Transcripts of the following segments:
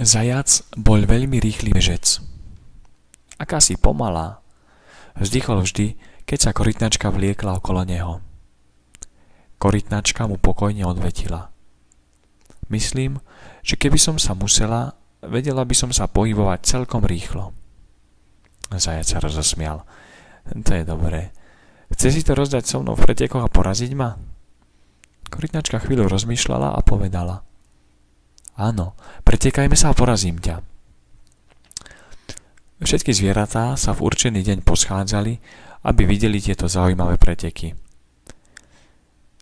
Zajac bol veľmi rýchly bežec. Akási pomalá, vzdychol vždy, keď sa korytnačka vliekla okolo neho. Korytnačka mu pokojne odvetila. Myslím, že keby som sa musela, vedela by som sa pohybovať celkom rýchlo. Zajac sa rozosmial. To je dobré. Chce si to rozdať so mnou v pretekoch a poraziť ma? Korytnačka chvíľu rozmýšľala a povedala. Áno, pretekajme sa a porazím ťa. Všetky zvieratá sa v určený deň poschádzali, aby videli tieto zaujímavé preteky.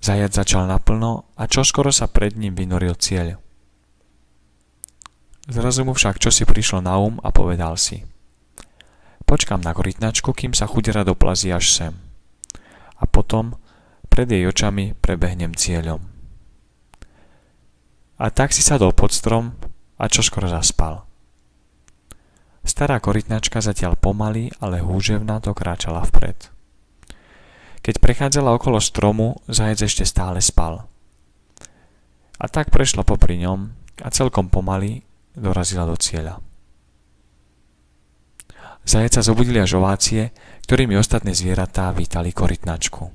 Zajac začal naplno a čoskoro sa pred ním vynoril cieľ. Zrazu mu však čosi prišlo na a povedal si. Počkám na korytnačku, kým sa chudera doplazí až sem. A potom pred jej očami prebehnem cieľom. A tak si sadol pod strom a čoskoro zaspal. Stará korytnačka zatiaľ pomaly, ale húževnato kráčala vpred. Keď prechádzala okolo stromu, zajec ešte stále spal. A tak prešla popri ňom a celkom pomaly dorazila do cieľa. Zajac sa zobudili až ovácie, ktorými ostatné zvieratá vítali korytnačku.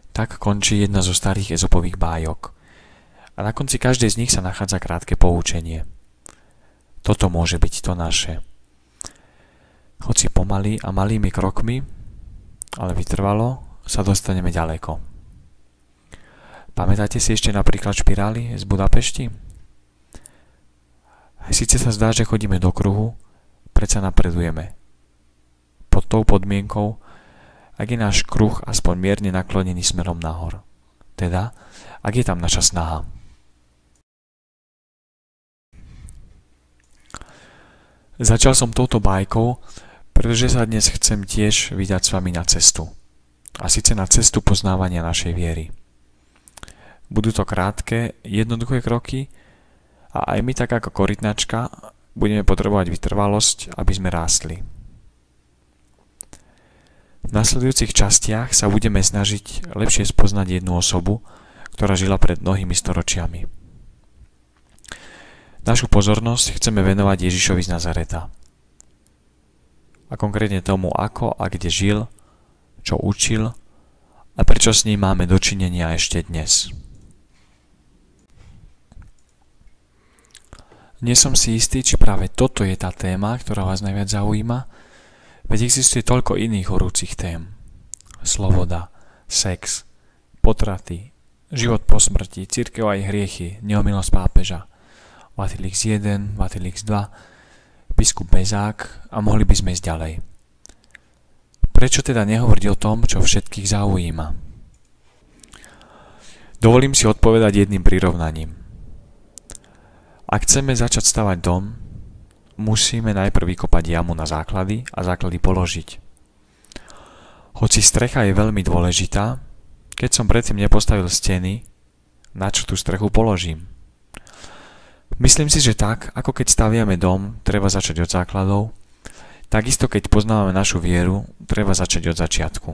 Tak končí jedna zo starých Ezopových bájok. A na konci každej z nich sa nachádza krátke poučenie. Toto môže byť to naše. Hoci pomaly a malými krokmi, ale vytrvalo, sa dostaneme ďaleko. Pamätáte si ešte napríklad špirály z Budapešti? Sice sa zdá, že chodíme do kruhu, predsa napredujeme. Pod tou podmienkou, ak je náš kruh aspoň mierne naklonený smerom nahor. Teda, ak je tam naša snaha. Začal som touto bajkou, pretože sa dnes chcem tiež vydať s vami na cestu. A síce na cestu poznávania našej viery. Budú to krátke, jednoduché kroky a aj my tak ako korytnačka budeme potrebovať vytrvalosť, aby sme rástli. V nasledujúcich častiach sa budeme snažiť lepšie spoznať jednu osobu, ktorá žila pred mnohými storočiami. Našu pozornosť chceme venovať Ježišovi z Nazareta. A konkrétne tomu, ako a kde žil, čo učil a prečo s ním máme dočinenia ešte dnes. Nie som si istý, či práve toto je tá téma, ktorá vás najviac zaujíma, veď existuje toľko iných horúcich tém. Sloboda, sex, potraty, život po smrti, cirkev a jej hriechy, neomilnosť pápeža, Vatilix 1, Vatilix 2, biskup Bezák a mohli by sme ísť ďalej. Prečo teda nehovoriť o tom, čo všetkých zaujíma? Dovolím si odpovedať jedným prirovnaním. Ak chceme začať stavať dom, musíme najprv vykopať jamu na základy a základy položiť. Hoci strecha je veľmi dôležitá, keď som predtým nepostavil steny, na čo tú strechu položím? Myslím si, že tak, ako keď staviame dom, treba začať od základov, takisto keď poznávame našu vieru, treba začať od začiatku.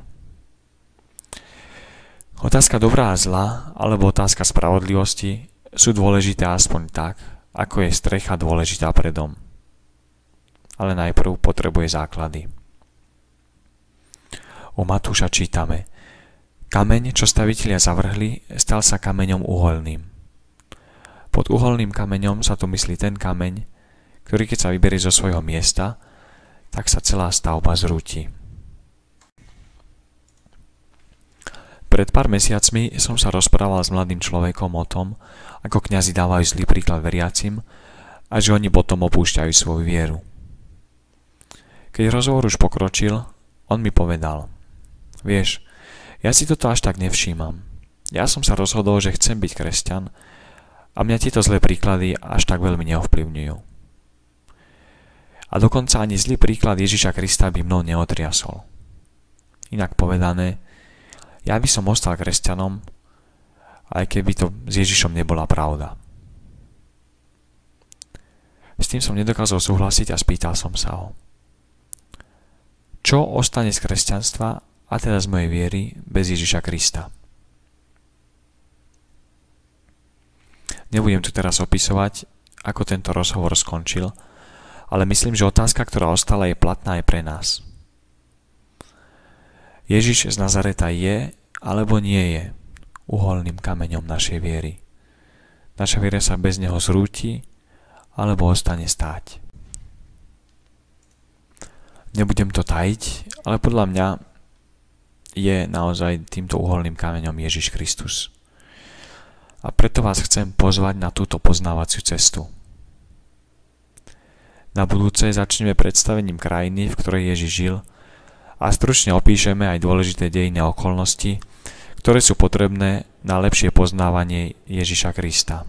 Otázka dobrá a zla, alebo otázka spravodlivosti sú dôležité aspoň tak, ako je strecha dôležitá pre dom. Ale najprv potrebuje základy. U Matúša čítame: Kameň, čo stavitelia zavrhli, stal sa kameňom uholným. Pod uholným kameňom sa tu myslí ten kameň, ktorý keď sa vyberie zo svojho miesta, tak sa celá stavba zrúti. Pred pár mesiacmi som sa rozprával s mladým človekom o tom, ako kňazi dávajú zlý príklad veriacim a že oni potom opúšťajú svoju vieru. Keď rozhovor už pokročil, on mi povedal: Vieš, ja si toto až tak nevšímam. Ja som sa rozhodol, že chcem byť kresťan a mňa tieto zlé príklady až tak veľmi neovplyvňujú. A dokonca ani zlý príklad Ježiša Krista by mnou neotriasol. Inak povedané, ja by som ostal kresťanom, aj keby to s Ježišom nebola pravda. S tým som nedokázal súhlasiť a spýtal som sa ho: Čo ostane z kresťanstva, a teda z mojej viery, bez Ježiša Krista? Nebudem tu teraz opisovať, ako tento rozhovor skončil, ale myslím, že otázka, ktorá ostala, je platná aj pre nás. Ježiš z Nazareta je alebo nie je uholným kameňom našej viery. Naša viera sa bez neho zrúti alebo ostane stáť. Nebudem to tajiť, ale podľa mňa je naozaj týmto uholným kameňom Ježiš Kristus. A preto vás chcem pozvať na túto poznávaciu cestu. Na budúce začneme predstavením krajiny, v ktorej Ježiš žil, a stručne opíšeme aj dôležité dejinné okolnosti, ktoré sú potrebné na lepšie poznávanie Ježiša Krista.